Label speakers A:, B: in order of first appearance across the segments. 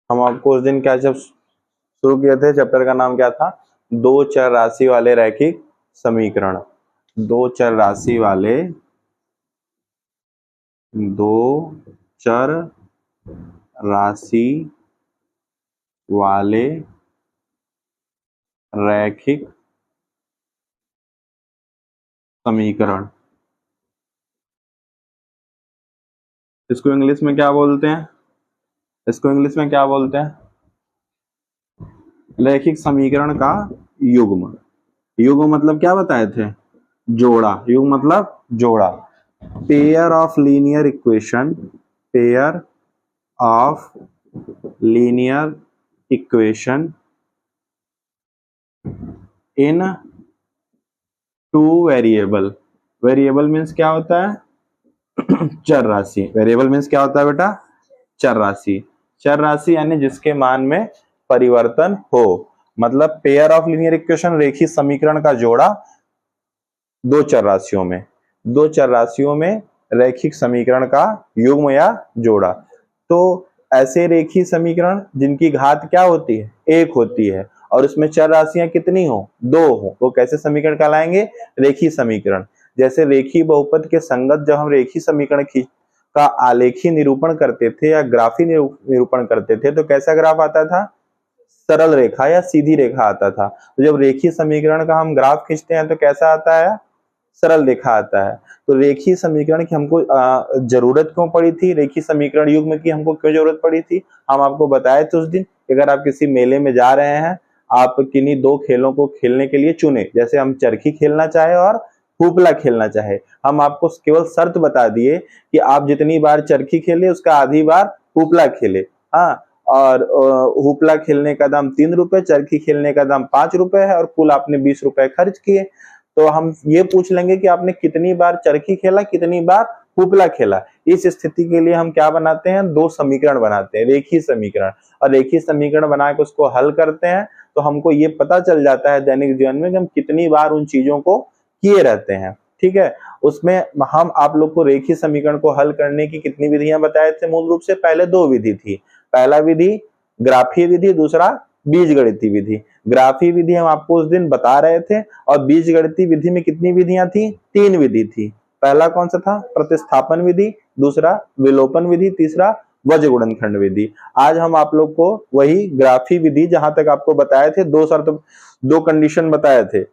A: हम आपको उस दिन क्या जब शुरू किए थे, चैप्टर का नाम क्या था? दो चर राशि वाले रैखिक समीकरण। दो चर राशि वाले, दो चर राशि वाले रैखिक समीकरण। इसको इंग्लिश में क्या बोलते हैं? इसको इंग्लिश में क्या बोलते हैं? रैखिक समीकरण का युग्म। युग्म मतलब क्या बताए थे? जोड़ा। युग्म मतलब जोड़ा। Pair of linear equation, pair of linear equation in two variable. Variable means क्या होता है? चर राशि। वेरिएबल मीन्स क्या होता है बेटा? चर राशि। चर राशि यानी जिसके मान में परिवर्तन हो। मतलब पेयर ऑफ लीनियर इक्वेशन, रेखीय समीकरण का जोड़ा दो चर राशियों में। दो चर राशियों में रैखिक समीकरण का युग्म या जोड़ा। तो ऐसे रेखीय समीकरण जिनकी घात क्या होती है? एक होती है, और उसमें चर राशियां कितनी हो? दो हो, वो कैसे समीकरण कहलाएंगे? रेखीय समीकरण। जैसे रेखीय बहुपद के संगत जब हम रेखीय समीकरण का आलेखीय निरूपण करते थे या ग्राफी निरूपण करते थे, तो कैसा ग्राफ आता था? सरल रेखा या सीधी रेखा आता था। तो जब रेखीय समीकरण का हम ग्राफ खींचते हैं तो कैसा आता है? सरल रेखा आता है। तो रेखीय समीकरण की हमको जरूरत क्यों पड़ी थी? रेखीय समीकरण युग्म की हमको क्यों जरूरत पड़ी थी? हम आपको बताए थे उस दिन। अगर आप किसी मेले में जा रहे हैं, आप किन्हीं दो खेलों को खेलने के लिए चुने, जैसे हम चरखी खेलना चाहे और हुपला खेलना चाहे, हम आपको केवल शर्त बता दिए कि आप जितनी बार चरखी खेले उसका आधी बार हुपला खेले। हाँ, और हुपला खेलने का दाम 3 रुपए, चरखी खेलने का दाम 5 रुपए है, और कुल आपने 20 रुपए खर्च किए। तो हम ये पूछ लेंगे कि आपने कितनी बार चरखी खेला, कितनी बार हुपला खेला। इस स्थिति के लिए हम क्या बनाते हैं? दो समीकरण बनाते हैं, रेखीय समीकरण। और रेखीय समीकरण बना के उसको हल करते हैं, तो हमको ये पता चल जाता है दैनिक जीवन में कि हम कितनी बार उन चीजों को किए रहते हैं। ठीक है, उसमें हम आप लोग को रेखीय समीकरण को हल करने की कितनी विधियां बताए थे? मूल रूप से पहले दो विधि थी। पहला विधि ग्राफीय विधि, दूसरा बीजगणितीय विधि। ग्राफीय विधि हम आपको उस दिन बता रहे थे, और बीजगणितीय विधि में कितनी विधियां थी? तीन विधि थी। पहला कौन सा था? प्रतिस्थापन विधि, दूसरा विलोपन विधि, तीसरा वज्र गुणनखंड विधि। आज हम आप लोग को वही ग्राफीय विधि, जहां तक आपको बताए थे, दो शर्त, दो कंडीशन बताए थे,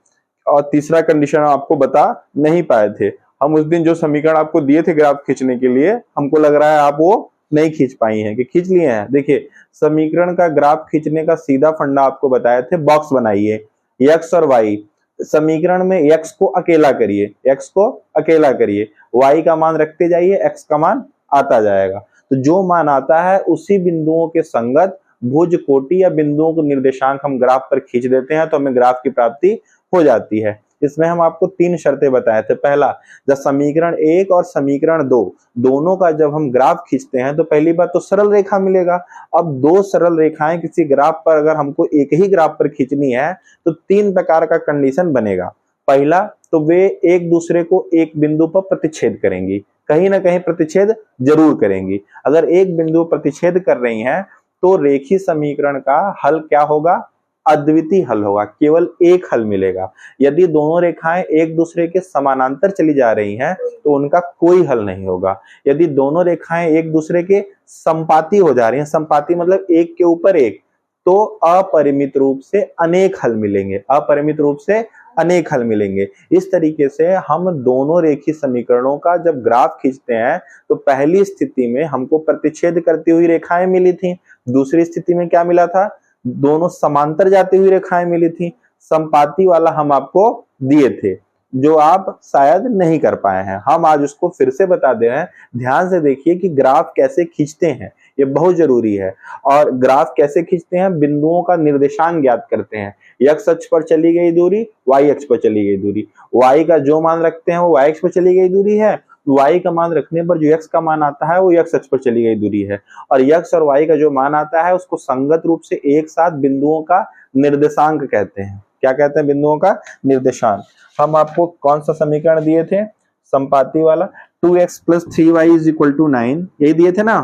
A: और तीसरा कंडीशन आपको बता नहीं पाए थे। हम उस दिन जो समीकरण आपको दिए थे ग्राफ खींचने के लिए, हमको लग रहा है आप वो नहीं खींच पाई हैं कि खींच लिए हैं। देखिए, समीकरण का ग्राफ खींचने का सीधा फंडा आपको बताए थे। बॉक्स बनाइए, एक्स और वाई। समीकरण में एक्स को अकेला करिए, एक्स को अकेला करिए, वाई का मान रखते जाइए, एक्स का मान आता जाएगा। तो जो मान आता है उसी बिंदुओं के संगत भुज कोटि या बिंदुओं को निर्देशांक हम ग्राफ पर खींच देते हैं, तो हमें ग्राफ की प्राप्ति हो जाती है। इसमें हम आपको तीन शर्तें बताए थे। पहला, जब समीकरण एक और समीकरण दो दोनों का जब हम ग्राफ खींचते हैं तो पहली बात तो सरल रेखा मिलेगा। अब दो सरल रेखाएं किसी ग्राफ पर अगर हमको एक ही ग्राफ पर खींचनी है तो तीन प्रकार का कंडीशन बनेगा। पहला, तो वे एक दूसरे को एक बिंदु पर प्रतिच्छेद करेंगी, कहीं ना कहीं प्रतिच्छेद जरूर करेंगी। अगर एक बिंदु प्रतिच्छेद कर रही हैं तो रेखीय समीकरण का हल क्या होगा? अद्वितीय हल होगा, केवल एक हल मिलेगा। यदि दोनों रेखाएं एक दूसरे के समानांतर चली जा रही हैं तो उनका कोई हल नहीं होगा। यदि दोनों रेखाएं एक दूसरे के संपाती हो जा रही हैं, संपाती मतलब एक के ऊपर एक, तो अपरिमित रूप से अनेक हल मिलेंगे, अपरिमित रूप से अनेक हल मिलेंगे। इस तरीके से हम दोनों रेखीय समीकरणों का जब ग्राफ खींचते हैं तो पहली स्थिति में हमको प्रतिच्छेद करती हुई रेखाएं मिली थी, दूसरी स्थिति में क्या मिला था? दोनों समांतर जाती हुई रेखाएं मिली थी। संपाती वाला हम आपको दिए थे, जो आप शायद नहीं कर पाए हैं। हम आज उसको फिर से बता दे रहे हैं। ध्यान से देखिए कि ग्राफ कैसे खींचते हैं, ये बहुत जरूरी है। और ग्राफ कैसे खींचते हैं? बिंदुओं का निर्देशांक ज्ञात करते हैं। एक्स अक्ष पर चली गई दूरी, वाई अक्ष पर चली गई दूरी। वाई का जो मान रखते हैं वो वाई अक्ष पर चली गई दूरी है, वाई का मान रखने पर जो एक्स का मान आता है वो एक्स अक्ष पर चली गई दूरी है। और एक्स और वाई का जो मान आता है उसको संगत रूप से एक साथ बिंदुओं का निर्देशांक कहते हैं। क्या कहते हैं? बिंदुओं का निर्देशांक। हम आपको कौन सा समीकरण दिए थे? संपाती वाला। 2x + 3y = 9, यही दिए थे ना।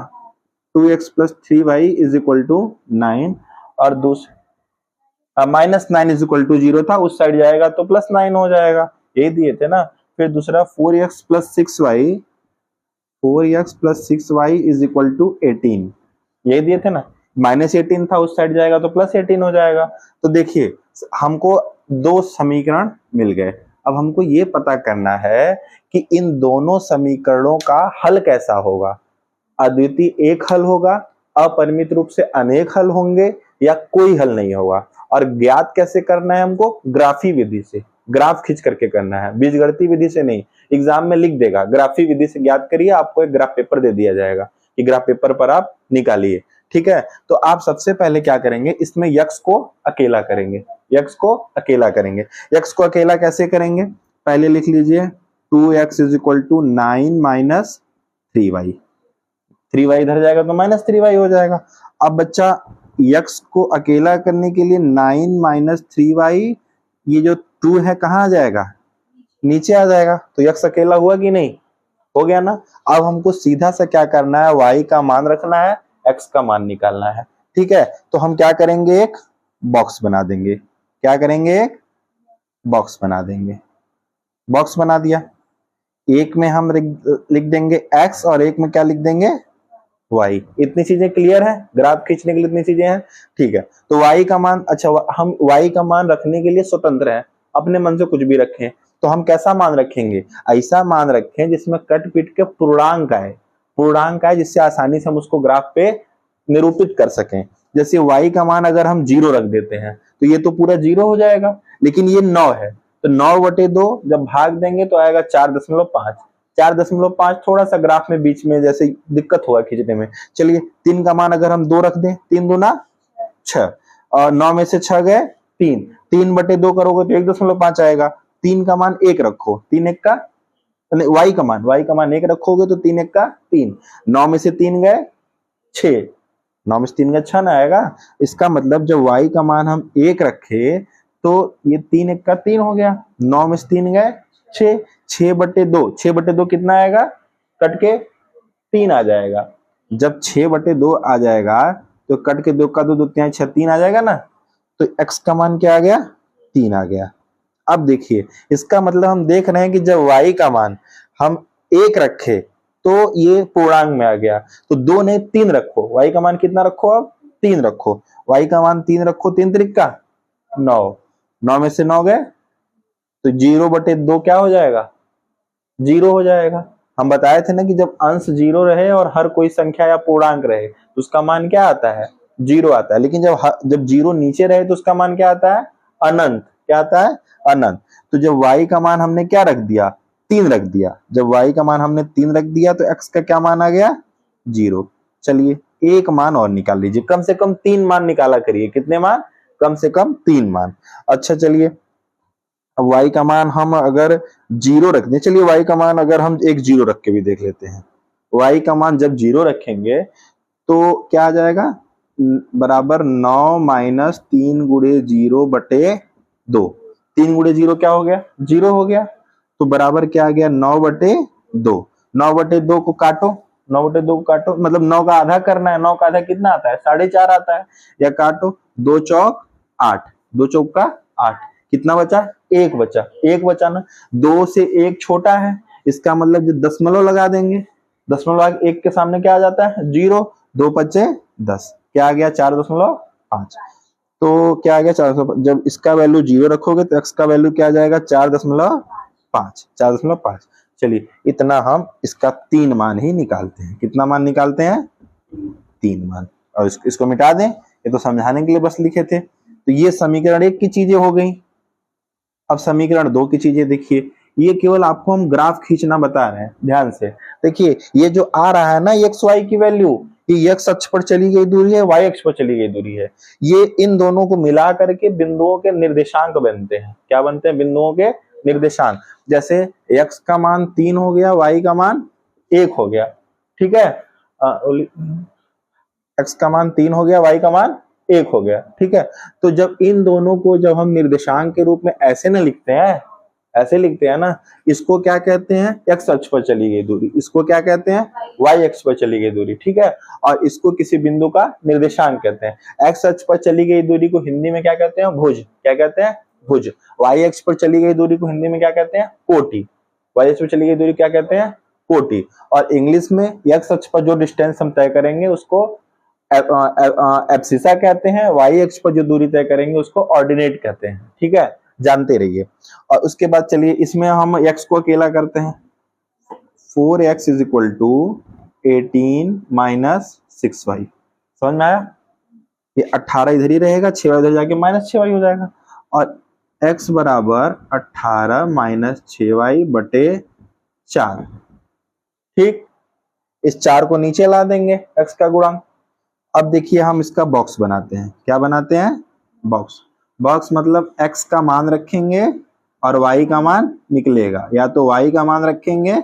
A: 2x plus 3y is equal to 9 और दूसरा -9 इज इक्वल टू 0 था, उस साइड जाएगा तो +9 हो जाएगा, ये दिए थे ना। फिर दूसरा 4x plus 6y is equal to 18, ये दिए थे ना। -18 था, उस साइड जाएगा तो +18 हो जाएगा। तो देखिए हमको दो समीकरण मिल गए। अब हमको ये पता करना है कि इन दोनों समीकरणों का हल कैसा होगा। अद्वितीय एक हल होगा, अपरिमित रूप से अनेक हल होंगे, या कोई हल नहीं होगा। और ज्ञात कैसे करना है हमको, ग्राफी विधि से, ग्राफ खींच करके करना है, बीजगणितीय विधि से नहीं। एग्जाम में लिख देगा ग्राफी विधि से ज्ञात करिए, आपको एक ग्राफ पेपर दे दिया जाएगा कि ग्राफ पेपर पर आप निकालिए, ठीक है। तो आप सबसे पहले क्या करेंगे, इसमें यक्स को अकेला करेंगे, यक्स को अकेला करेंगे। यक्स को अकेला कैसे करेंगे, पहले लिख लीजिए 2x is equal to 9 minus 3y, 3y इधर जाएगा तो -3y हो जाएगा। अब बच्चा यक्स को अकेला करने के लिए 9 माइनस 3y, ये जो 2 है कहाँ आ जाएगा, नीचे आ जाएगा। तो यक्स अकेला हुआ कि नहीं, हो गया ना। अब हमको सीधा सा क्या करना है, y का मान रखना है, x का मान निकालना है, ठीक है। तो हम क्या करेंगे, एक बॉक्स बना देंगे। क्या करेंगे, एक बॉक्स बना देंगे। बॉक्स बना दिया, एक में हम लिख देंगे x और एक में क्या लिख देंगे, y। इतनी चीजें क्लियर है, ग्राफ खींचने के लिए इतनी चीजें हैं, ठीक है। तो y का मान, अच्छा हम y का मान रखने के लिए स्वतंत्र हैं, अपने मन से कुछ भी रखें। तो हम कैसा मान रखेंगे, ऐसा मान रखें जिसमें कट पीट के पूर्णांक आए, पूर्णांक आए, जिससे आसानी से हम उसको ग्राफ पे निरूपित कर सकें। जैसे y का मान अगर हम 0 रख देते हैं तो ये तो पूरा 0 हो जाएगा, लेकिन ये 9 है, तो 9/2 जब भाग देंगे तो आएगा 4.5। 4.5 थोड़ा सा ग्राफ में बीच में जैसे दिक्कत होगा खींचने में। चलिए 3 का मान अगर हम 2 रख दें, 3 दूना 6 और 9 में से 6 गए 3, 3/2 करोगे तो 1.5 आएगा। 3 का मान 1 रखो, 3 1 का, y का मान 1 रखोगे तो 3 1 का 3, 9 में से 3 गए 6, 9 में से 3 गए 6 ना आएगा। इसका मतलब जब y का मान हम 1 रखे तो ये 3 1 का 3 हो गया, 9 में से 3 गए 6, 6/2 कितना आएगा, कट के 3 आ जाएगा। जब 6/2 आ जाएगा तो कट के 2 का 2 2 6 3 आ जाएगा ना। तो x का मान क्या आ गया, 3 आ गया। अब देखिए इसका मतलब हम देख रहे हैं कि जब y का मान हम 1 रखे तो ये पूर्णांक में आ गया, तो 2 नहीं 3 रखो, y का मान कितना रखो, अब 3 रखो, y का मान 3 रखो, 3 3 का 9, 9 में से 9 गए तो 0/2 क्या हो जाएगा, 0 हो जाएगा। हम बताए थे ना कि जब अंश 0 रहे और हर कोई संख्या या पूर्णांक रहे तो उसका मान क्या आता है, 0 आता है। लेकिन जब 0 नीचे रहे तो उसका मान क्या आता है, अनंत। क्या आता है, अनंत। तो जब y का मान हमने क्या रख दिया, 3 रख दिया, जब y का मान हमने 3 रख दिया तो x का क्या मान आ गया, 0। चलिए एक मान और निकाल लीजिए, कम से कम 3 मान निकाला करिए। कितने मान, कम से कम 3 मान। अच्छा चलिए अब y का मान हम अगर 0 रख दें, चलिए y का मान अगर हम एक 0 रख के भी देख लेते हैं। y का मान जब 0 रखेंगे तो क्या आ जाएगा, बराबर 9 माइनस 3 गुणे 0/2। 3 गुणे 0 क्या हो गया, 0 हो गया। तो बराबर क्या आ गया, 9/2। 9/2 को काटो, 9/2 को काटो, मतलब 9 का आधा करना है। 9 का आधा कितना आता है, 4.5 आता है। या काटो, 2 चौक 8, 2 चौक का 8, कितना बचा, 1 बचा। 1 बचा ना, 2 से 1 छोटा है, इसका मतलब जो दशमलव लगा देंगे, दशमलव 1 के सामने क्या आ जाता है, 0, 2 5 10, क्या आ गया 4.5। तो क्या आ गया 4, जब इसका वैल्यू 0 रखोगे तो x का वैल्यू क्या आ जाएगा, 4.5, 4.5। चलिए इतना हम इसका 3 मान ही निकालते हैं। कितना मान निकालते हैं, 3 मान। और इसको मिटा दें, ये तो समझाने के लिए बस लिखे थे। तो ये समीकरण 1 की चीजें हो गई। अब समीकरण 2 की चीजें देखिए, ये केवल आपको हम ग्राफ खींचना बता रहे हैं, ध्यान से देखिए। ये जो आ रहा है ना एक्स वाई की वैल्यू, ये x अक्ष पर चली गई दूरी है, y अक्ष पर चली गई दूरी है। ये इन दोनों को मिला करके बिंदुओं के निर्देशांक बनते हैं। क्या बनते हैं, बिंदुओं के निर्देशांक। जैसे x का मान 3 हो गया, y का मान 1 हो गया, ठीक है। x का मान 3 हो गया, y का मान 1 हो गया, ठीक है। तो जब इन दोनों को जब हम निर्देशांक के रूप में ऐसे न लिखते हैं, ऐसे लिखते हैं ना। इसको क्या कहते हैं, एक्स अक्ष पर चली गई दूरी, इसको क्या कहते हैं, वाई अक्ष पर चली गई दूरी, ठीक है। और इसको किसी बिंदु का निर्देशांक कहते हैं। एक्स अक्ष पर चली गई दूरी को हिंदी में क्या कहते हैं, भुज, क्या कहते हैं, भुज। वाई अक्ष पर चली गई दूरी को हिंदी में क्या कहते हैं, कोटि। वाई अक्ष पर चली गई दूरी क्या कहते हैं, कोटि। और इंग्लिश में एक्स अक्ष पर जो डिस्टेंस हम तय करेंगे उसको एब्सिसा कहते हैं, वाई अक्ष पर जो दूरी तय करेंगे उसको ऑर्डिनेट कहते हैं, ठीक है, जानते रहिए। और उसके बाद चलिए इसमें हम x को अकेला करते हैं। 4x is equal to 18 minus 6y, समझ में आया। ये 18 इधर ही रहेगा, 6y उधर जाके माइनस 6y हो जाएगा। और x बराबर 18 माइनस 6y बटे 4, ठीक। इस 4 को नीचे ला देंगे, x का गुणांक। अब देखिए हम इसका बॉक्स बनाते हैं, क्या बनाते हैं, बॉक्स। बॉक्स मतलब x का मान रखेंगे और y का मान निकलेगा, या तो y का मान रखेंगे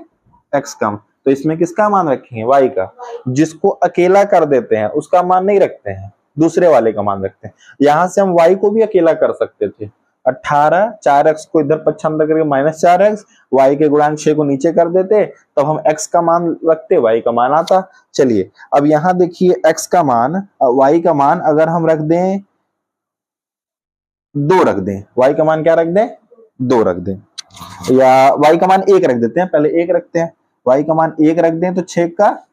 A: x का, तो इसमें किसका मान रखेंगे, y का। जिसको अकेला कर देते हैं उसका मान नहीं रखते हैं, दूसरे वाले का मान रखते हैं। यहां से हम y को भी अकेला कर सकते थे, 18, 4x को इधर पक्षांतर करके माइनस 4x, y के गुणांक 6 को नीचे कर देते, तब हम x का मान रखते, y का मान आता। चलिए अब यहां देखिए x का मान, y का मान अगर हम रख दें 2 रख दें, y का मान क्या रख दें, 2 रख दें, या y का मान 1 रख देते हैं, पहले 1 रखते हैं, y का मान 1 रख दें तो 6 का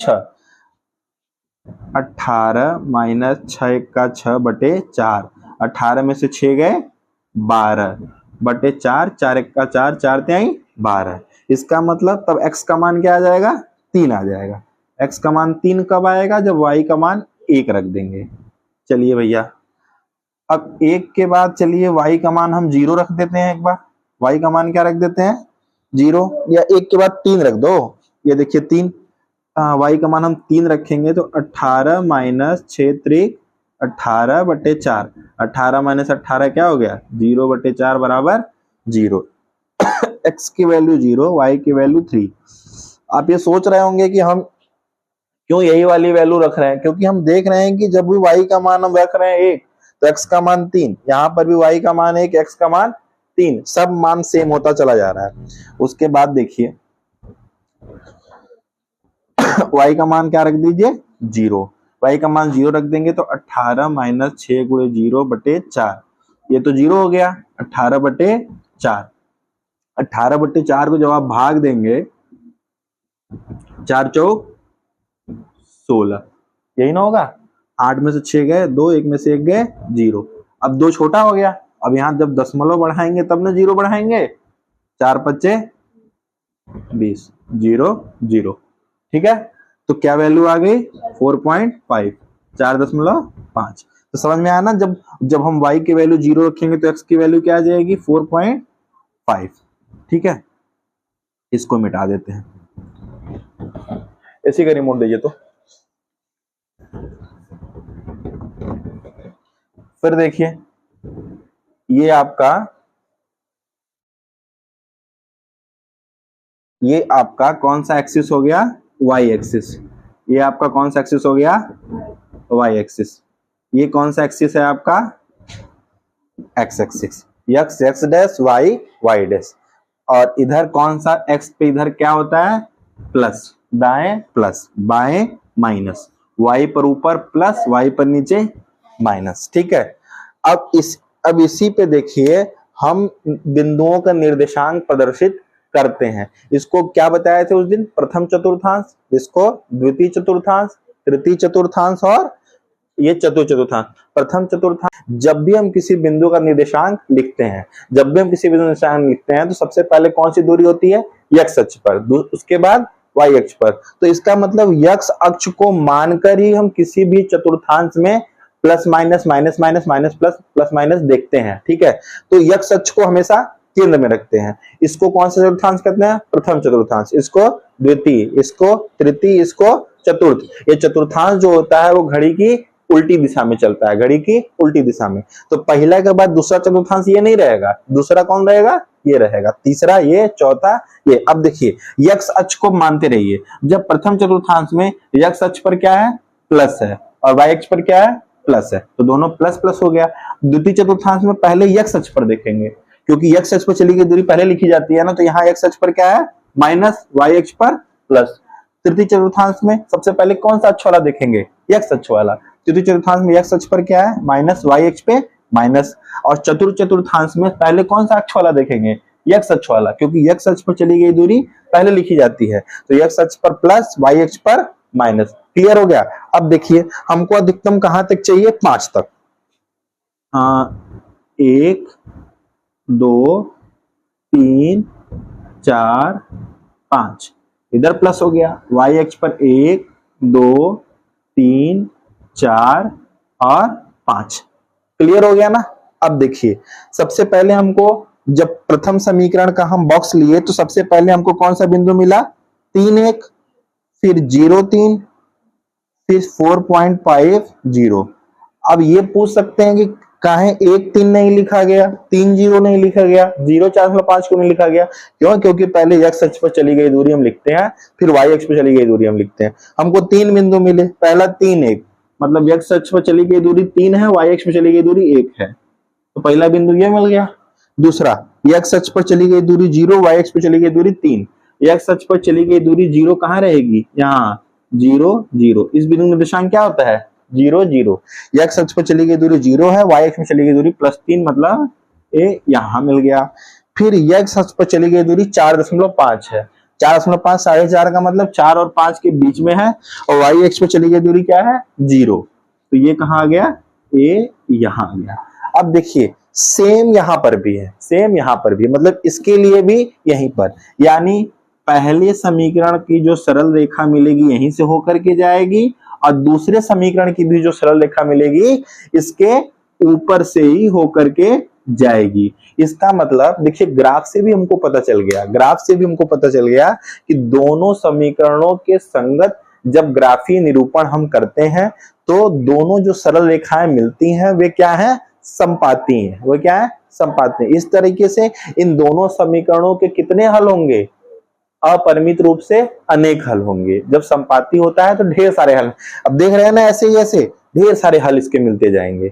A: 6, 18 माइनस 6 का 6 बटे 4, 18 में से 6 गए 12 बटे 4, 4 1 का 4, 4 3 12। इसका मतलब तब x का मान क्या आ जाएगा, 3 आ जाएगा। x का मान 3 कब आएगा, जब y का मान 1 रख देंगे। चलिए भैया अब 1 के बाद चलिए y का मान हम 0 रख देते हैं, एक बार y का मान क्या रख देते हैं, 0, या 1 के बाद 3 रख दो, ये देखिए 3, y का मान हम 3 रखेंगे तो 18 माइनस 6 त्रिक 18 बटे 4, 18 माइनस 18 क्या हो गया, 0 बटे 4 बराबर 0। x की वैल्यू 0, y की वैल्यू 3। आप ये सोच रहे होंगे कि हम क्यों यही वाली वैल्यू रख रहे हैं, क्योंकि हम देख रहे हैं कि जब भी y का मान हम रख रहे हैं 1 तो x का मान 3, यहाँ पर भी y का मान 1, x का मान 3, सब मान सेम होता चला जा रहा है। उसके बाद देखिए y का मान क्या रख दीजिए, 0, y का मान 0 रख देंगे तो 18 माइनस 6 गुणे 0 बटे 4, ये तो 0 हो गया, 18 बटे 4, 18 बटे 4 को जब आप भाग देंगे 4 चौक 16, यही ना होगा। 8 में से 6 गए 2, 1 में से 1 गए 0, अब 2 छोटा हो गया, अब यहां जब दशमलव बढ़ाएंगे तब ना 0 बढ़ाएंगे, 4 पच्चे 20, 0 0, ठीक है। तो क्या वैल्यू आ गई, 4.5, 4.5। तो समझ में आया ना, जब हम y की वैल्यू 0 रखेंगे तो x की वैल्यू क्या आ जाएगी, 4.5, ठीक है। इसको मिटा देते हैं, इसी का रिमोट दीजिए। तो फिर देखिए ये आपका कौन सा एक्सिस हो गया, y एक्सिस। ये आपका कौन सा एक्सिस हो गया, y एक्सिस। ये कौन सा एक्सिस है आपका, x axis, x x dash y y dash. और इधर कौन सा x पे इधर क्या होता है, प्लस, दाएं प्लस बाएं माइनस, y पर ऊपर प्लस y पर नीचे माइनस, ठीक है। अब इसी पे देखिए हम बिंदुओं का निर्देशांक प्रदर्शित करते हैं। इसको क्या बताए थे उस दिन, प्रथम चतुर्थांश, इसको द्वितीय चतुर्थांश, तृतीय चतुर्थांश और ये चतुर्थ चतुर्थांश। प्रथम चतुर्थांश, जब भी हम किसी बिंदु का निर्देशांक लिखते हैं, तो सबसे पहले कौन सी दूरी होती है, x अक्ष पर, उसके बाद y अक्ष पर। तो इसका मतलब x अक्ष को मानकर ही हम किसी भी चतुर्थांश में plus minus minus minus minus plus plus minus देखते हैं, ठीक है। तो x अक्ष को हमेशा केंद्र में रखते हैं। इसको कौन सा चतुर्थांश कहते हैं, प्रथम चतुर्थांश, इसको द्वितीय, इसको तृतीय, इसको चतुर्थ। ये चतुर्थांश जो होता है वो घड़ी की उल्टी दिशा में चलता है, घड़ी की उल्टी दिशा में। तो पहला के बाद दूसरा चतुर्थांश ये नहीं रहेगा, दूसरा कौन रहेगा, ये रहेगा, तीसरा ये, चौथा ये। अब देखिए x अक्ष को मानते रहिए, जब प्रथम चतुर्थांश में x अक्ष पर क्या है, प्लस है, और y अक्ष पर क्या है, प्लस है, तो दोनों प्लस प्लस हो गया। द्वितीय चतुर्थांश में पहले x अक्ष पर देखेंगे, क्योंकि x अक्ष पर चली गई दूरी पहले लिखी जाती है ना, तो यहाँ x अक्ष पर क्या है माइनस, y अक्ष पर प्लस। तृतीय चतुर्थांश में सबसे पहले कौन सा अक्ष वाला देखेंगे, x अक्ष वाला। तृतीय चतुर्थांश में x अक्ष पर क्या है माइनस, y अक्ष पे माइनस। और चतुर्थ चतुर्थांश में पहले कौन सा अक्ष वाला देखेंगे, x अक्ष वाला, क्योंकि x अक्ष पर चली गई दूरी पहले लिखी जाती है, तो x अक्ष पर प्लस, y अक्ष पर माइनस। क्लियर हो गया। अब देखिए हमको अधिकतम कहां तक चाहिए, 5 तक। 1 2 3 4 5, इधर प्लस हो गया, y अक्ष पर 1 2 3 4 और 5। क्लियर हो गया ना। अब देखिए सबसे पहले हमको, जब प्रथम समीकरण का हम बॉक्स लिए तो सबसे पहले हमको कौन सा बिंदु मिला, 3 1, फिर 0 3, फिर 4.50। अब ये पूछ सकते हैं कि काहे 1 3 नहीं लिखा गया, 3 0 नहीं लिखा गया, 0 4.5 क्यों नहीं लिखा गया, क्यों, क्योंकि पहले x अक्ष पर चली गई दूरी हम लिखते हैं, फिर y अक्ष पर चली गई दूरी हम लिखते हैं। हमको 3 बिंदु मिले, पहला 3 1, मतलब x अक्ष पर चली गई दूरी 3 है, y अक्ष पर चली गई दूरी 1 है, तो पहला बिंदु ये मिल गया। दूसरा x अक्ष पर चली गई दूरी 0, y अक्ष पर चली गई दूरी 3, x अक्ष पर चली गई दूरी 0 कहाँ रहेगी, यहाँ 0 0, इस बिंदु निर्देशांक क्या होता है 0 0। x अक्ष पर चली गई दूरी 0 है, y अक्ष में चली गई दूरी +3, मतलब ये यहां मिल गया। फिर x अक्ष पर चली गई दूरी 4.5 है, 4.5 4.5 का मतलब 4 और 5 के बीच में है, और y अक्ष पर चली गई दूरी क्या है 0, तो ये कहां आ गया, ये यहां आ गया। अब देखिए सेम यहां पर भी है, सेम यहां पर भी, मतलब इसके लिए भी यहीं पर, यानी पहले समीकरण की जो सरल रेखा मिलेगी यहीं से होकर के जाएगी, और दूसरे समीकरण की भी जो सरल रेखा मिलेगी इसके ऊपर से ही होकर के जाएगी। इसका मतलब देखिए ग्राफ से भी हमको पता चल गया, ग्राफ से भी हमको पता चल गया कि दोनों समीकरणों के संगत जब ग्राफीय निरूपण हम करते हैं तो दोनों जो सरल रेखाएं मिलती हैं वे क्या है, संपाती हैं, वो क्या है, संपाती हैं। इस तरीके से इन दोनों समीकरणों के कितने हल होंगे, अपरिमित रूप से अनेक हल होंगे। जब संपाती होता है तो ढेर सारे हल, अब देख रहे हैं ना ऐसे ही ऐसे ढेर सारे हल इसके मिलते जाएंगे।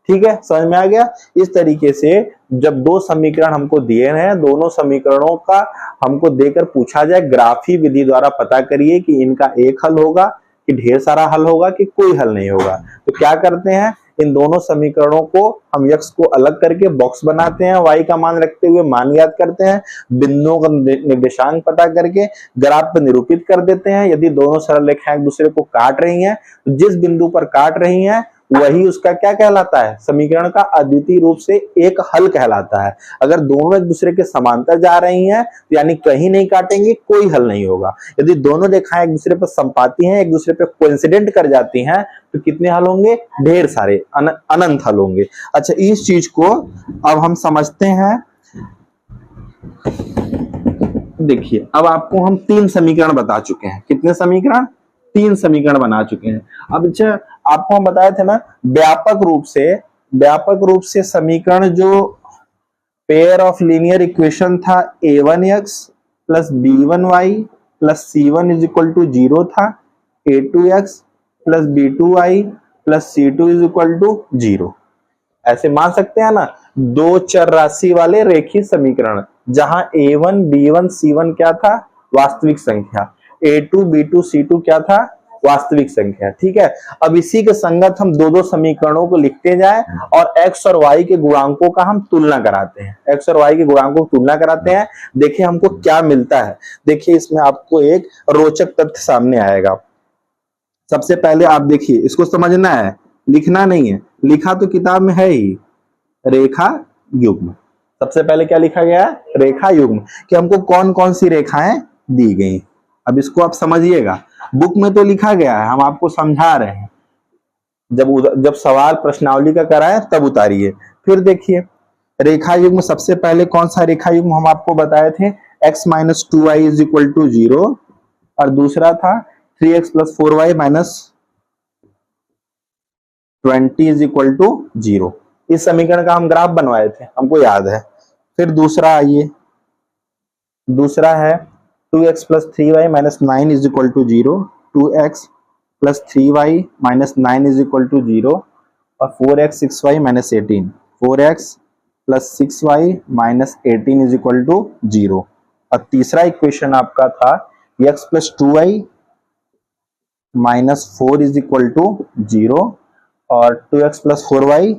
A: ठीक है, समझ में आ गया। इस तरीके से जब दो समीकरण हमको दिए हैं, दोनों समीकरणों का हमको देकर पूछा जाए ग्राफी विधि द्वारा पता करिए कि इनका एक हल होगा कि ढेर सारा हल होगा कि कोई हल नहीं होगा, तो क्या करते हैं, इन दोनों समीकरणों को हम x को अलग करके बॉक्स बनाते हैं, y का मान रखते हुए मान याद करते हैं, बिंदुओं का निर्देशांक पता करके ग्राफ पर निरूपित कर देते हैं। यदि दोनों सरल रेखाएं एक दूसरे को काट रही हैं तो जिस बिंदु पर काट रही हैं वही उसका क्या कहलाता है, समीकरण का अद्वितीय रूप से एक हल कहलाता है। अगर दोनों एक दूसरे के समांतर जा रही हैं तो यानी कहीं नहीं काटेंगे, कोई हल नहीं होगा। यदि दोनों रेखाएं एक दूसरे पर संपाती हैं, एक दूसरे पर कोइंसिडेंट कर जाती हैं, तो कितने हल होंगे, ढेर सारे, अनंत हल होंगे। अच्छा, इस चीज को अब हम समझते हैं। देखिए अब आपको हम 3 समीकरण बता चुके हैं। कितने समीकरण, 3 समीकरण बना चुके हैं। अब अच्छा आपको हम बताए थे ना, व्यापक रूप से समीकरण जो पेयर ऑफ लीनियर इक्वेशन था a1x plus b1y plus c1 is equal to 0 था, a2x plus b2y plus c2 is equal to 0। ऐसे मान सकते हैं ना, दो चर राशि वाले रेखीय समीकरण जहां a1 b1 c1 क्या था, वास्तविक संख्या, a2 b2 c2 क्या था, वास्तविक संख्या। ठीक है, अब इसी के संगत हम दो समीकरणों को लिखते जाएं और x और y के गुणांकों का हम तुलना कराते हैं, x और y के गुणांकों की तुलना कराते हैं। देखिए हमको क्या मिलता है। देखिए इसमें आपको एक रोचक तथ्य सामने आएगा। सबसे पहले आप देखिए, इसको समझना है, लिखना नहीं है, लिखा तो किताब में है ही, रेखा युग्म। सबसे पहले क्या लिखा गया है, रेखा युग्म, कि हमको कौन कौन सी रेखाएं दी गई। अब इसको आप समझिएगा, बुक में तो लिखा गया है, हम आपको समझा रहे हैं, जब सवाल प्रश्नावली का कराए तब उतारिए। फिर देखिए रेखा युग्म, सबसे पहले कौन सा रेखा युग्म हम आपको बताए थे, x minus 2y is equal to 0, और दूसरा था 3x plus 4y minus 20 is equal to 0। इस समीकरण का हम ग्राफ बनवाए थे, हमको याद है। फिर दूसरा आइए, दूसरा है 2x plus 3y minus 9 is equal to 0, 2x plus 3y minus 9 is equal to 0, और 4x 6y minus 18, 4x plus 6y minus 18 is equal to 0। और तीसरा इक्वेशन आपका था x plus 2y minus 4 is equal to 0 और 2x plus 4y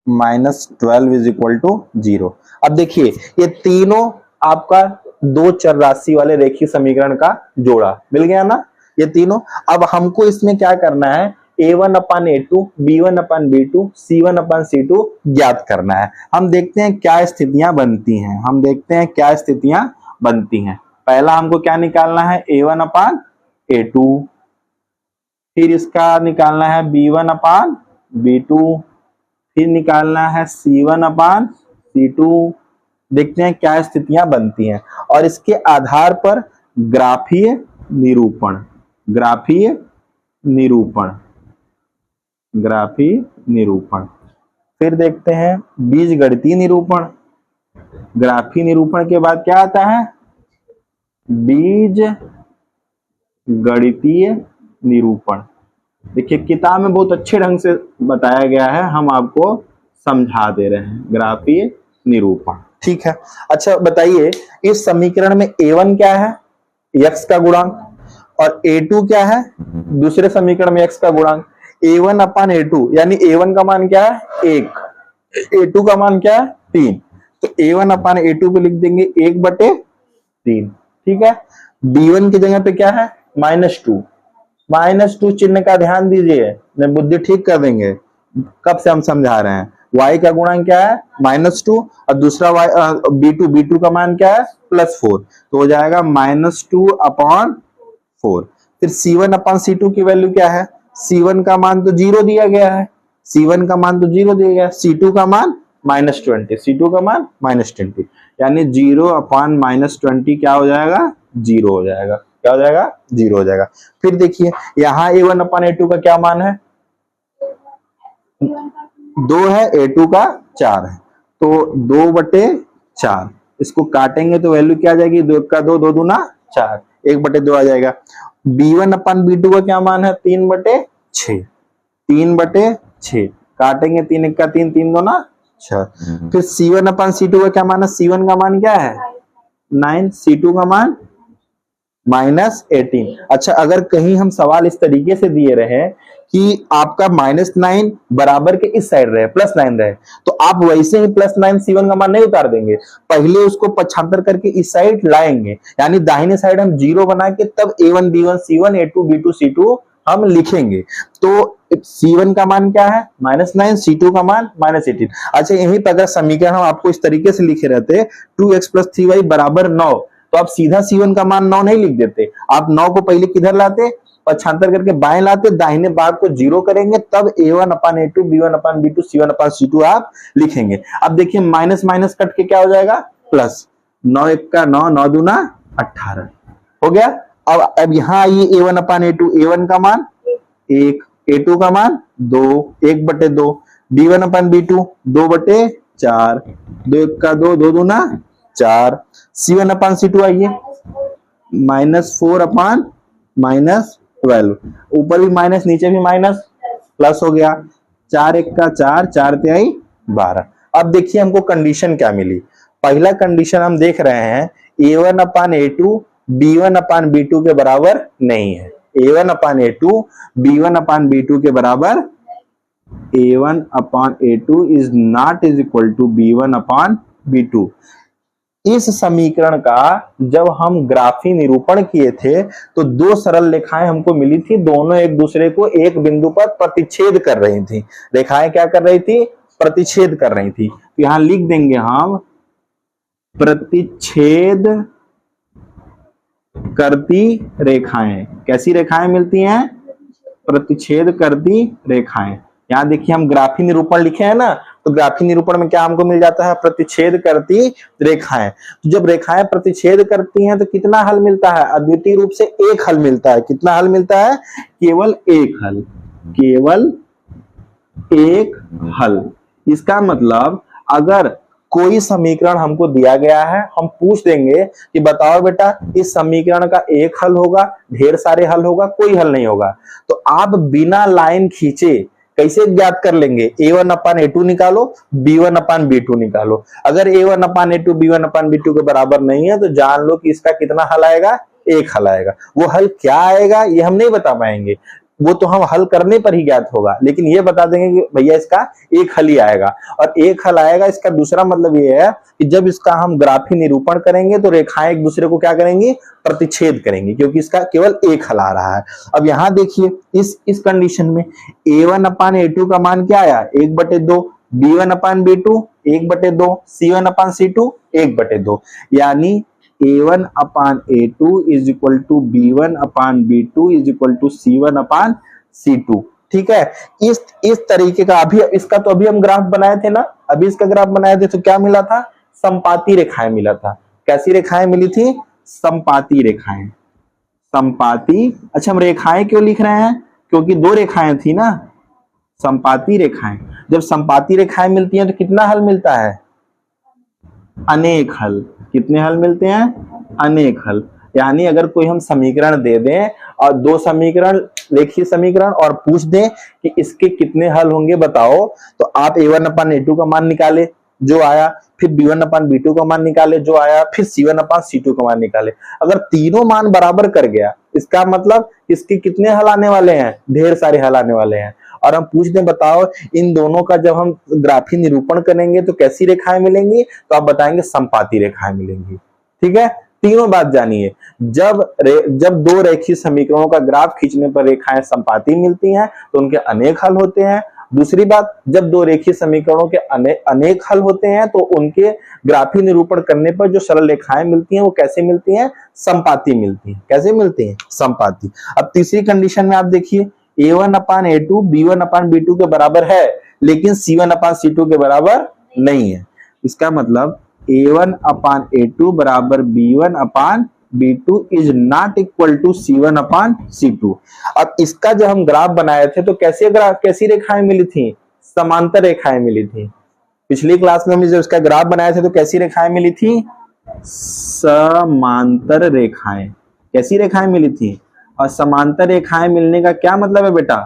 A: minus 12 is equal to 0। अब देखिए ये तीनों आपका दो चर राशि वाले रेखीय समीकरण का जोड़ा मिल गया ना, ये तीनों। अब हमको इसमें क्या करना है, a1 upon a2, b1 upon b2, c1 upon c2 ज्ञात करना है। हम देखते हैं क्या स्थितियां बनती हैं, हम देखते हैं क्या स्थितियां बनती हैं। पहला हमको क्या निकालना है, a1 अपान a2, फिर इसका निकालना है b1 अपान b2, फिर निकालना है c1 अपान c2। देखते हैं क्या स्थितियां बनती हैं और इसके आधार पर ग्राफीय निरूपण, ग्राफीय निरूपण, ग्राफीय निरूपण। फिर देखते हैं बीजगणितीय निरूपण। ग्राफीय निरूपण के बाद क्या आता है, बीज गणितीय निरूपण। देखिए किताब में बहुत अच्छे ढंग से बताया गया है, हम आपको समझा दे रहे हैं। ग्राफीय निरूपण, ठीक है। अच्छा बताइए इस समीकरण में a1 क्या है, x का गुणांक, और a2 क्या है, दूसरे समीकरण में x का गुणांक। a1 अपान a2 यानी a1 का मान क्या है 1, a2 का मान क्या है 3, तो a1 अपान a2 को लिख देंगे 1/3, ठीक है। b1 की जगह पे क्या है -2, -2 चिन्ह का ध्यान दीजिए, बुद्धि ठीक कर देंगे। कब से हम समझा रहे हैं, y का गुणांक क्या है -2 और दूसरा y b2 का मान क्या है +4, तो हो जाएगा -2 अपान 4। फिर c1 अपान c2 की वैल्यू क्या है, c1 का मान तो 0 दिया गया है, c1 का मान तो 0 दिया गया है, c2 का मान -20, c2 का मान -20, यानी 0 अपान -20 क्या हो जाएगा 0 हो जाएगा, क्या हो जाएगा 0 हो जाएगा। फिर देखिए यहाँ a1 अपान a2 का क्या मान है 2 है, a2 का 4 है, तो 2/4, इसको काटेंगे तो वैल्यू क्या आ जाएगी, 2 का 2, 2 दूना 4, 1/2 आ जाएगा। b1 अपान b2 का क्या मान है 3/6, 3/6 काटेंगे, 3 1 का 3, 3 दूना 6। फिर c1 अपान c2 का क्या मान है, c1 का मान क्या है 9, c2 का मान -18। अच्छा अगर कहीं हम सवाल इस तरीके से दिए रहे कि आपका -9 बराबर के इस साइड रहे, +9 रहे, तो आप वैसे ही +9 c1 का मान नहीं उतार देंगे, पहले उसको 75 करके इस साइड लाएंगे, यानी दाहिने साइड हम 0 बना के तब a1 b1 c1 a2 b2 c2 हम लिखेंगे। तो c1 का मान क्या है -9, c2 का मान -18। अच्छा यहीं पर अगर समीकरण हम आपको इस तरीके से लिखे रहते 2x + 3y = 9, तो आप सीधा c1 का मान 9 नहीं लिख देते, आप 9 को पहले किधर लाते 75 करके बाएं लाते, दाहिने भाग को 0 करेंगे, तब a1 upon a2 b1 upon b2 c1 upon c2 आप लिखेंगे। अब देखिए माइनस माइनस कट के क्या हो जाएगा प्लस, 9 1 का 9, 9 दूना 18 हो गया। अब यहाँ आइए a1 अपान a2, a1 का मान 1, a2 का मान 2, 1/2, b1 अपान b2 2/4, 2 1 का 2, 2 दूना 4, c1 अपान c2 आइए -4 अपान -12, ऊपर भी माइनस नीचे भी माइनस, प्लस हो गया, 4 1 का 4, 4 तिहाई 12। अब देखिए हमको कंडीशन क्या मिली, पहला कंडीशन हम देख रहे हैं a1 upon a2 b1 upon b2 के बराबर नहीं है, a1 upon a2 b1 upon b2 के बराबर, a1 upon a2 is not is equal to b1 upon b2। इस समीकरण का जब हम ग्राफी निरूपण किए थे तो दो सरल रेखाएं हमको मिली थी, दोनों एक दूसरे को एक बिंदु पर प्रतिच्छेद कर रही थी। रेखाएं क्या कर रही थी, प्रतिच्छेद कर रही थी। तो यहां लिख देंगे हम प्रतिच्छेद करती रेखाएं। कैसी रेखाएं मिलती हैं, प्रतिच्छेद करती रेखाएं। यहां देखिए हम ग्राफी निरूपण लिखे हैं ना, तो ग्राफी निरूपण में क्या हमको मिल जाता है, प्रतिच्छेद करती रेखाएं। तो जब रेखाएं प्रतिच्छेद करती हैं तो कितना हल मिलता है, अद्वितीय रूप से एक हल मिलता है। कितना हल मिलता है, केवल एक हल, केवल एक हल। इसका मतलब अगर कोई समीकरण हमको दिया गया है, हम पूछ देंगे कि बताओ बेटा इस समीकरण का एक हल होगा, ढेर सारे हल होगा, कोई हल नहीं होगा, तो आप बिना लाइन खींचे कैसे ज्ञात कर लेंगे, a1 अपान a2 निकालो, b1 अपान b2 निकालो। अगर a1 upon a2 b1 upon b2 के बराबर नहीं है तो जान लो कि इसका कितना हल आएगा, एक हल आएगा। वो हल क्या आएगा ये हम नहीं बता पाएंगे, वो तो हम हल करने पर ही ज्ञात होगा, लेकिन ये बता देंगे कि भैया इसका एक हल ही आएगा। और एक हल आएगा इसका दूसरा मतलब ये है कि जब इसका हम ग्राफी निरूपण करेंगे तो रेखाएं एक दूसरे को क्या करेंगी, प्रतिच्छेद करेंगी, क्योंकि इसका केवल एक हल आ रहा है। अब यहाँ देखिए इस कंडीशन में a1 अपान a2 का मान क्या आया, 1/2, b1 upon b2 1/2, c1 upon c2 1/2, यानी a1 upon a2 is equal to b1 upon b2 is equal to c1 upon c2। ठीक है, इस तरीके का अभी इसका तो अभी हम ग्राफ बनाए थे ना, अभी इसका ग्राफ बनाए थे तो क्या मिला था, समपाती रेखाएं मिला था। कैसी रेखाएं मिली थी, समपाती रेखाएं, समपाती। अच्छा हम रेखाएं क्यों लिख रहे हैं, क्योंकि दो रेखाएं थी ना, समपाती रेखाएं। जब समपाती रेखाएं मिलती हैं तो कितना हल मिलता है, अनेक हल। कितने हल मिलते हैं, अनेक हल। यानी अगर कोई हम समीकरण दे दें और दो समीकरण, रेखीय समीकरण, और पूछ दें कि इसके कितने हल होंगे बताओ, तो आप a1 अपान a2 का मान निकाले जो आया, फिर b1 अपान b2 का मान निकाले जो आया, फिर c1 अपान c2 का मान निकाले। अगर तीनों मान बराबर कर गया इसका मतलब इसके कितने हल आने वाले हैं, ढेर सारे हल आने वाले हैं। और हम पूछ दें बताओ इन दोनों का जब हम ग्राफी निरूपण करेंगे तो कैसी रेखाएं मिलेंगी, तो आप बताएंगे समपाती रेखाएं मिलेंगी। ठीक है, तीनों बात जानिए। जब दो रेखीय समीकरणों का ग्राफ खींचने पर रेखाएं समपाती मिलती हैं तो उनके अनेक हल होते हैं। दूसरी बात, जब दो रेखीय समीकरणों के अनेक हल होते हैं तो उनके ग्राफी निरूपण करने पर जो सरल रेखाएं मिलती हैं वो कैसे मिलती हैं, समपाती मिलती हैं। कैसे मिलती हैं, समपाती। अब तीसरी कंडीशन में आप देखिए a1 upon a2 b1 upon b2 के बराबर है, लेकिन c1 अपान c2 के बराबर नहीं है। इसका मतलब a1 अपान a2 बराबर b1 upon b2 is not equal to c1 upon c2। अब इसका जब हम ग्राफ बनाए थे तो कैसी रेखाएं मिली थी, समांतर रेखाएं मिली थी। पिछली क्लास में हम जब इसका ग्राफ बनाए थे तो कैसी रेखाएं मिली थी, समांतर रेखाएं। कैसी रेखाएं मिली थी, और समांतर रेखाएं मिलने का क्या मतलब है बेटा,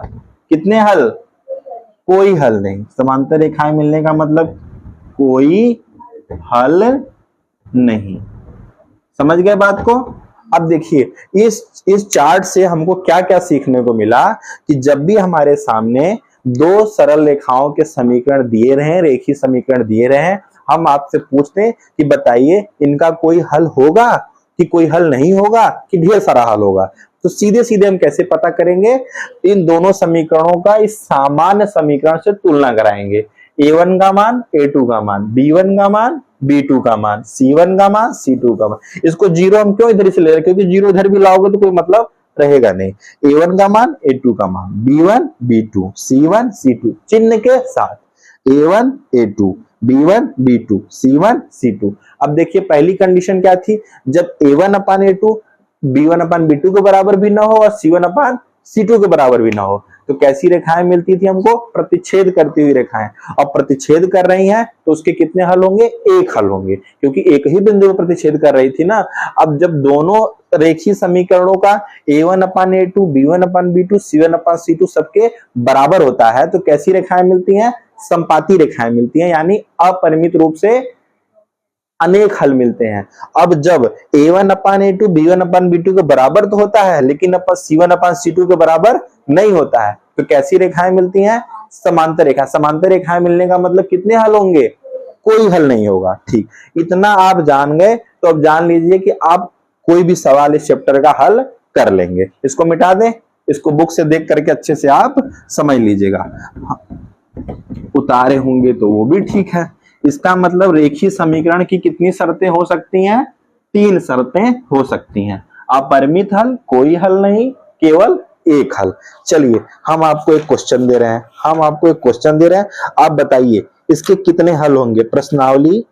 A: कितने हल, कोई हल नहीं। समांतर रेखाएं मिलने का मतलब कोई हल नहीं। समझ गए बात को। अब देखिए इस चार्ट से हमको क्या क्या सीखने को मिला कि जब भी हमारे सामने दो सरल रेखाओं के समीकरण दिए रहे, रेखीय समीकरण दिए रहे, हम आपसे पूछते हैं कि बताइए इनका कोई हल होगा कि कोई हल नहीं होगा कि ढेर सारा हल होगा, तो सीधे सीधे हम कैसे पता करेंगे, इन दोनों समीकरणों का इस सामान्य समीकरण से तुलना कराएंगे। a1 का मान a2 का मान, b1 का मान b2 का मान, c1 का मान c2 का मान। इसको जीरो हम क्यों इधर से ले रहे हैं, क्योंकि जीरो इधर भी लाओगे तो कोई मतलब रहेगा नहीं। a1 का मान a2 का मान, b1 b2 c1 c2 चिन्ह के साथ, a1 a2 b1 b2 c1 c2। अब देखिए पहली कंडीशन क्या थी, जब a1 upon a2 b1 upon b2 के बराबर भी ना हो और c1 अपान c2 के बराबर भी ना हो, तो कैसी रेखाएं मिलती थी हमको, प्रतिच्छेद करती हुई रेखाएं। और प्रतिच्छेद कर रही हैं तो उसके कितने हल होंगे, एक हल होंगे, क्योंकि एक ही बिंदु पर प्रतिच्छेद कर रही थी ना। अब जब दोनों रेखीय समीकरणों का a1 upon a2 b1 upon b2 c1 upon c2 सबके बराबर होता है तो कैसी रेखाएं मिलती हैं, समपाती रेखाएं मिलती हैं, यानी अपरिमित रूप से अनेक हल मिलते हैं। अब जब a1 upon a2 b1 upon b2 के बराबर तो होता है लेकिन c1 अपान c2 के बराबर नहीं होता है, तो कैसी रेखाएं मिलती हैं, समांतर रेखा। समांतर रेखाएं मिलने का मतलब कितने हल होंगे, कोई हल नहीं होगा। ठीक, इतना आप जान गए तो अब जान लीजिए कि आप कोई भी सवाल इस चैप्टर का हल कर लेंगे। इसको मिटा दें, इसको बुक से देख करके अच्छे से आप समझ लीजिएगा। उतारे होंगे तो वो भी ठीक है। इसका मतलब रेखीय समीकरण की कितनी शर्तें हो सकती हैं, तीन शर्तें हो सकती हैं। अपरिमित हल, कोई हल नहीं, केवल एक हल। चलिए हम आपको एक क्वेश्चन दे रहे हैं, आप बताइए इसके कितने हल होंगे। प्रश्नावली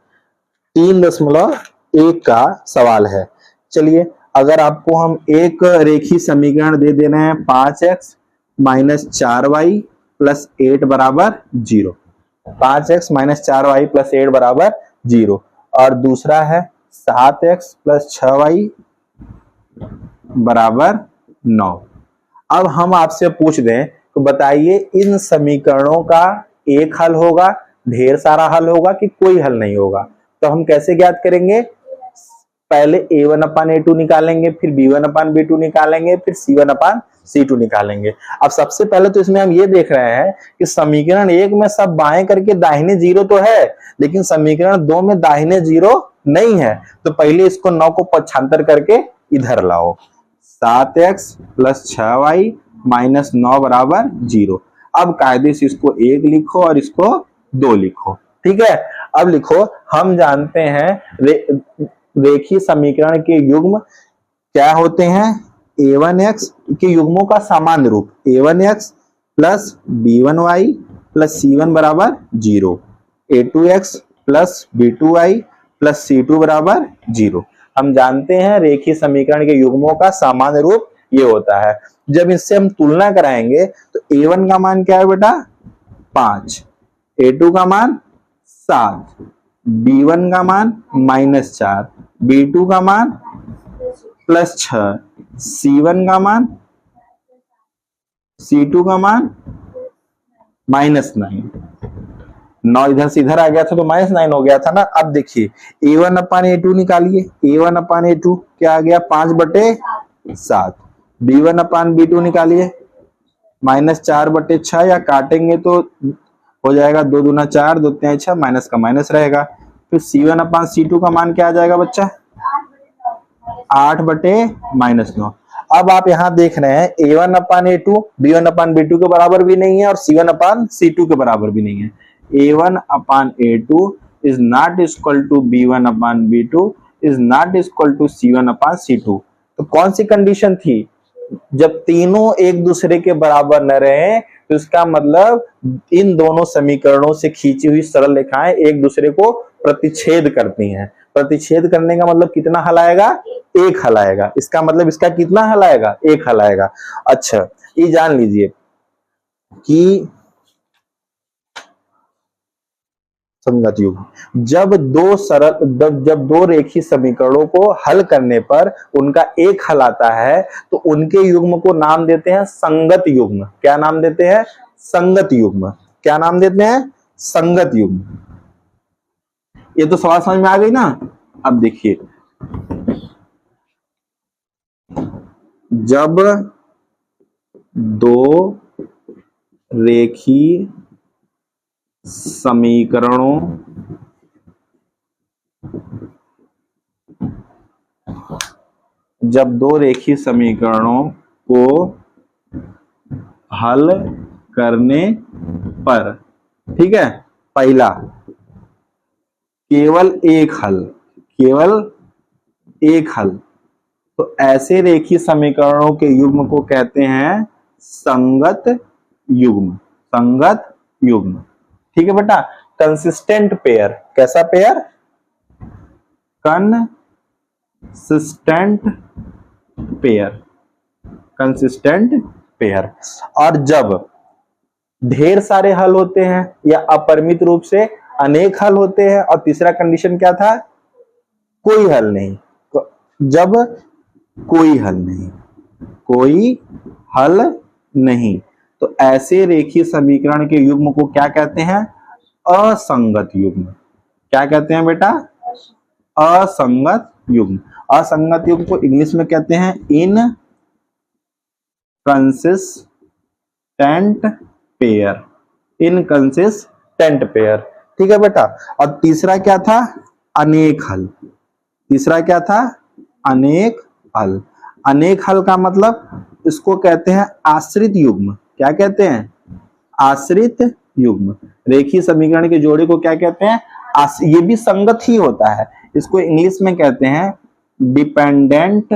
A: 3.1 का सवाल है। चलिए अगर आपको हम एक रेखीय समीकरण दे रहे हैं 5x माइनस 4y प्लस 8 बराबर 0, 5x माइनस 4y प्लस 8 बराबर 0, और दूसरा है 7x प्लस 6y बराबर 9। अब हम आपसे पूछ दें तो बताइए इन समीकरणों का एक हल होगा, ढेर सारा हल होगा कि कोई हल नहीं होगा? तो हम कैसे ज्ञात करेंगे? पहले a1 अपान a2 निकालेंगे, फिर b1 अपान b2 निकालेंगे, फिर c1 अपान c2 निकालेंगे। अब सबसे पहले तो इसमें हम ये देख रहे हैं कि समीकरण 1 में सब बाएं करके दाहिने जीरो तो है, लेकिन समीकरण 2 में दाहिने जीरो नहीं है। तो पहले इसको 9 को पक्षांतर करके इधर लाओ। 7x प्लस 6y माइनस 9 बराबर 0। अब कायदे से इसको 1 लिखो और इसको 2 लिखो। ठीक है, अब लिखो, हम जानते हैं रेखीय समीकरण के युग्म क्या होते हैं? a1x के युग्मों का सामान्य रूप a1x plus b1y plus c1 बराबर 0, a2x plus b2y plus c2 बराबर 0। हम जानते हैं रेखीय समीकरण के युग्मों का सामान्य रूप ये होता है। जब इससे हम तुलना कराएंगे तो a1 का मान क्या है बेटा? 5, a2 का मान 7, b1 का मान -4, b2 का मान +6, c1 का मान c2 का मान -9। 9 इधर से इधर आ गया था तो -9 हो गया था ना। अब देखिए a1 अपान a2 निकालिए। a1 अपान a2 क्या आ गया? 5/7। b1 अपान b2 निकालिए, -4/6, या काटेंगे तो हो जाएगा 2 दूना 4, 2 तिया 6, माइनस का माइनस रहेगा। फिर c1 अपान c2 का मान क्या आ जाएगा बच्चा? 8/-9। अब आप यहां देख रहे हैं a1 upon a2 b1 upon b2 के बराबर भी नहीं है और c1 अपान c2 के बराबर भी नहीं है। a1 upon a2 is not equal to b1 upon b2 is not equal to c1 upon c2। तो कौन सी कंडीशन थी? जब तीनों एक दूसरे के बराबर न रहे तो इसका मतलब इन दोनों समीकरणों से खींची हुई सरल रेखाएं एक दूसरे को प्रतिच्छेद करती हैं। प्रतिच्छेद करने का मतलब कितना हल आएगा? एक हल आएगा। इसका मतलब इसका कितना हल आएगा? एक हल आएगा। अच्छा, ये जान लीजिए कि संगत युग्म जब दो रेखीय समीकरणों को हल करने पर उनका एक हल आता है तो उनके युग्म को नाम देते हैं संगत युग्म। क्या नाम देते हैं? संगत युग्म। क्या नाम देते हैं? संगत युग्म। ये तो सवाल समझ में आ गई ना। अब देखिए, जब दो रेखीय समीकरणों को हल करने पर, ठीक है, पहला केवल एक हल, तो ऐसे रेखीय समीकरणों के युग्म को कहते हैं संगत युग्म। संगत युग्म, ठीक है बेटा। कंसिस्टेंट पेयर, कैसा पेयर? Consistent pair. और जब ढेर सारे हल होते हैं या अपरिमित रूप से अनेक हल होते हैं, और तीसरा कंडीशन क्या था? कोई हल नहीं। तो जब कोई हल नहीं तो ऐसे रेखीय समीकरण के युग्म को क्या कहते हैं? असंगत युग्म। क्या कहते हैं बेटा? असंगत युग्म। असंगत युग्म को इंग्लिश में कहते हैं इनकंसिस्टेंट पेयर। ठीक है बेटा। और तीसरा क्या था? अनेक हल। अनेक हल का मतलब इसको कहते हैं आश्रित युग्म। क्या कहते हैं? आश्रित युग्म। रेखीय समीकरण के जोड़े को क्या कहते हैं? ये भी संगत ही होता है। इसको इंग्लिश में कहते हैं डिपेंडेंट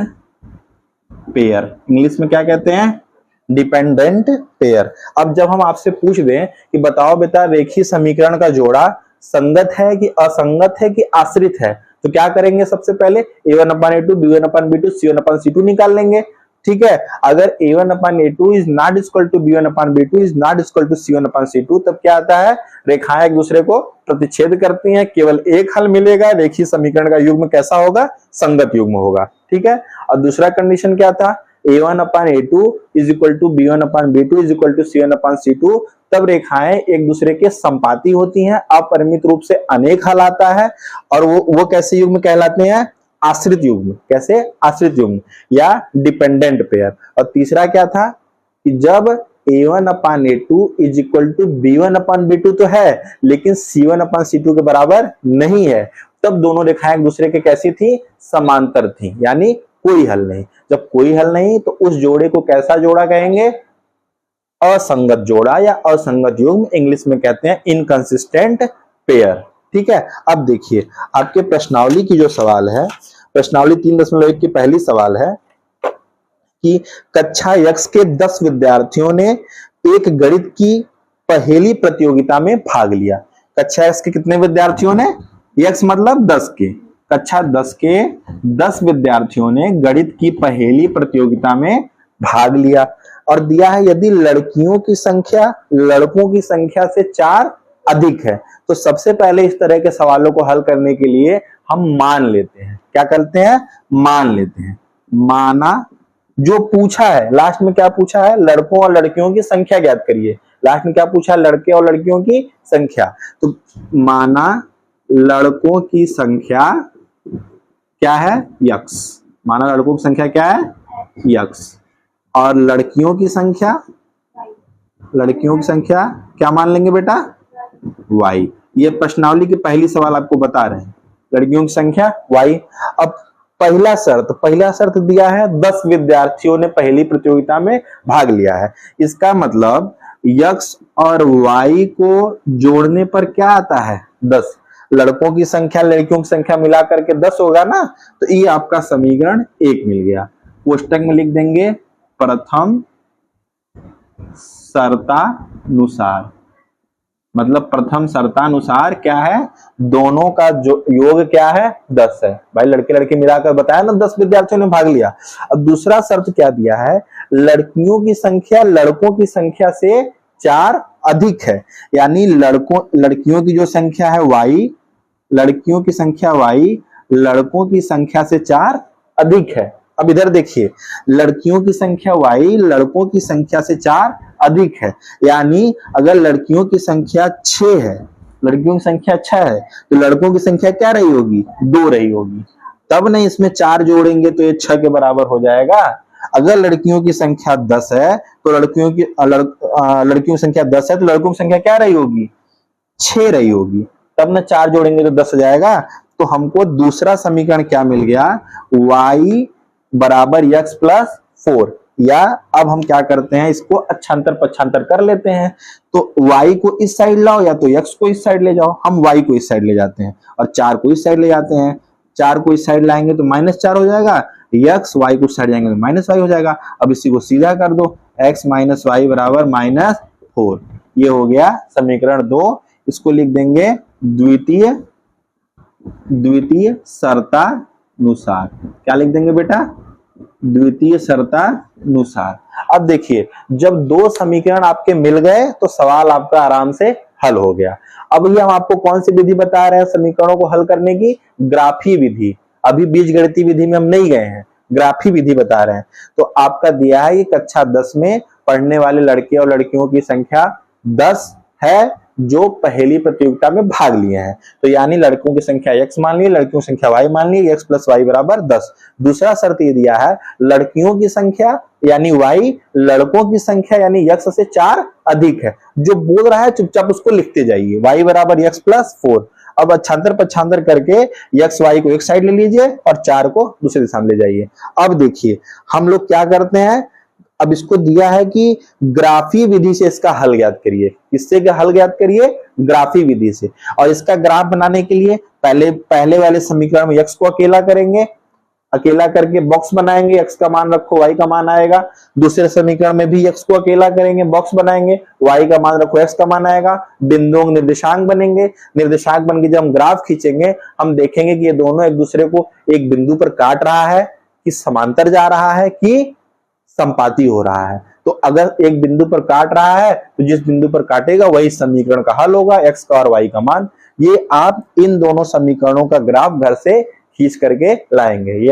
A: पेयर। इंग्लिश में क्या कहते हैं? Dependent pair. अब जब हम आपसे पूछ दें कि बताओ बेटा रेखीय समीकरण का जोड़ा संगत है कि असंगत है कि आश्रित है, तो क्या करेंगे? सबसे पहले a1/a2 b1/b2 c1/c2 निकाल लेंगे। ठीक है। अगर a1/a2 is not equal to b1/b2 is not equal to c1/c2, तब क्या आता है? रेखाएं एक दूसरे को प्रतिच्छेद करती हैं, केवल एक हल मिलेगा। रेखीय समीकरण का युग्म कैसा होगा? संगत युग्म होगा। ठीक है। और दूसरा कंडीशन क्या था? a1/a2 is equal to b1/b2 is equal to c1/c2, तब रेखाएं एक दूसरे के संपाती होती हैं, अपरिमित रूप से अनेक हल आता है, और वो कैसे युग्म कहलाते हैं? आश्रित युग्म। कैसे? आश्रित युग्म या डिपेंडेंट पेयर। और तीसरा क्या था कि जब a1/a2 is equal to b1/b2 तो है, लेकिन c1/c2 के बराबर नहीं है, तब दोनों रेखाएं एक दूसरे के कैसी थी? समांतर थी, यानी कोई हल नहीं। जब कोई हल नहीं तो उस जोड़े को कैसा जोड़ा कहेंगे? असंगत जोड़ा या असंगत युग्म, इंग्लिश में कहते हैं इनकंसिस्टेंट पेयर। ठीक है, अब देखिए आपके प्रश्नावली की जो सवाल है, प्रश्नावली 3.1 की पहली सवाल है कि कक्षा यक्स के 10 विद्यार्थियों ने एक गणित की पहेली प्रतियोगिता में भाग लिया। कक्षा यक्स के कितने विद्यार्थियों ने? यक्स मतलब 10 के, कक्षा 10 के 10 विद्यार्थियों ने गणित की पहेली प्रतियोगिता में भाग लिया, और दिया है यदि लड़कियों की संख्या लड़कों की संख्या से 4 अधिक है। तो सबसे पहले इस तरह के सवालों को हल करने के लिए हम मान लेते हैं। क्या करते हैं? मान लेते हैं। माना जो पूछा है, लास्ट में क्या पूछा है? लड़कों और लड़कियों की संख्या ज्ञात करिए। लास्ट में क्या पूछा? लड़के और लड़कियों की संख्या। तो माना लड़कों की संख्या क्या है? यक्स। माना लड़कों की संख्या क्या है? यक्स। और लड़कियों की संख्या, लड़कियों की संख्या क्या मान लेंगे बेटा? वाई। ये प्रश्नावली की पहली सवाल आपको बता रहे हैं, लड़कियों की संख्या वाई। अब पहला शर्त दिया है 10 विद्यार्थियों ने पहली प्रतियोगिता में भाग लिया है। इसका मतलब यक्स और वाई को जोड़ने पर क्या आता है? 10। लड़कों की संख्या लड़कियों की संख्या मिलाकर के 10 होगा ना, तो ये आपका समीकरण 1 मिल गया। कोष्टक में लिख देंगे प्रथम शर्तानुसार, मतलब प्रथम शर्तानुसार क्या है? दोनों का जो योग क्या है? 10 है। भाई लड़के लड़के मिलाकर बताया ना 10 विद्यार्थियों ने भाग लिया। अब दूसरा शर्त क्या दिया है? लड़कियों की संख्या लड़कों की संख्या से 4 अधिक है, यानी लड़कियों की जो संख्या है y, लड़कियों की संख्या y लड़कों की संख्या से 4 अधिक है। अब इधर देखिए, लड़कियों की संख्या y लड़कों की संख्या से 4 अधिक है, यानी अगर लड़कियों की संख्या 6 है, लड़कियों की संख्या 6 है, तो लड़कों की संख्या क्या रही होगी? 2 रही होगी। तब नहीं इसमें 4 जोड़ेंगे तो ये 6 के बराबर हो जाएगा। अगर लड़कियों की संख्या 10 है तो लड़कियों की संख्या 10 है तो लड़कों की संख्या क्या रही होगी? 6 रही होगी। तब ना 4 जोड़ेंगे तो 10 हो जाएगा। तो हमको दूसरा समीकरण क्या मिल गया? y बराबर x प्लस 4। या अब हम क्या करते हैं, इसको अच्छांतर पच्छांतर कर लेते हैं। तो y को इस साइड लाओ या तो x को इस साइड ले जाओ। हम y को इस साइड ले जाते हैं और 4 को इस साइड ले जाते हैं। 4 को इस साइड लाएंगे तो -4 हो जाएगा, x y को इस साइड जाएंगे तो -y हो जाएगा। अब इसी को सीधा कर दो, x माइनस वाई बराबर -4। ये हो गया समीकरण 2। इसको लिख देंगे द्वितीय शर्तानुसार। क्या लिख देंगे बेटा? द्वितीय शर्तानुसार। अब देखिए, जब 2 समीकरण आपके मिल गए तो सवाल आपका आराम से हल हो गया। अब ये हम आपको कौन सी विधि बता रहे हैं समीकरणों को हल करने की? ग्राफी विधि। अभी बीजगणितीय विधि में हम नहीं गए हैं, ग्राफी विधि बता रहे हैं। तो आपका दिया है कि कक्षा 10 में पढ़ने वाले लड़के और लड़कियों की संख्या 10 है जो पहली प्रतियोगिता में भाग लिए हैं। तो यानी लड़कों की संख्या x मान ली, लड़कियों की संख्या y मान ली, x प्लस वाई बराबर 10। दूसरा शर्त ये दिया है लड़कियों की संख्या यानी y लड़कों की संख्या यानी x से 4 अधिक है। जो बोल रहा है चुपचाप उसको लिखते जाइए, y बराबर x प्लस 4। अब अच्छांतर पच्छांतर करके x y को एक साइड ले लीजिए और 4 को दूसरी दिशा में ले जाइए। अब देखिए हम लोग क्या करते हैं, अब इसको दिया है कि ग्राफी विधि से इसका हल ज्ञात करिए। किससे का हल ज्ञात करिए? ग्राफी विधि से। और इसका ग्राफ बनाने के लिए पहले वाले समीकरण में x को अकेला करेंगे, अकेला करके बॉक्स बनाएंगे, x का मान रखो y का मान आएगा। दूसरे समीकरण में भी x को अकेला करेंगे, बॉक्स बनाएंगे, y का मान रखो x का मान आएगा। बिंदुओं निर्देशांक बनेंगे, निर्देशांक बन के जब हम ग्राफ खींचेंगे हम देखेंगे कि ये दोनों एक दूसरे को एक बिंदु पर काट रहा है, कि समांतर जा रहा है, कि संपाती हो रहा है। तो अगर एक बिंदु पर काट रहा है तो जिस बिंदु पर काटेगा वही समीकरण का हल होगा, x का और y का मान। ये आप इन दोनों समीकरणों का ग्राफ घर से खींच करके लाएंगे। ये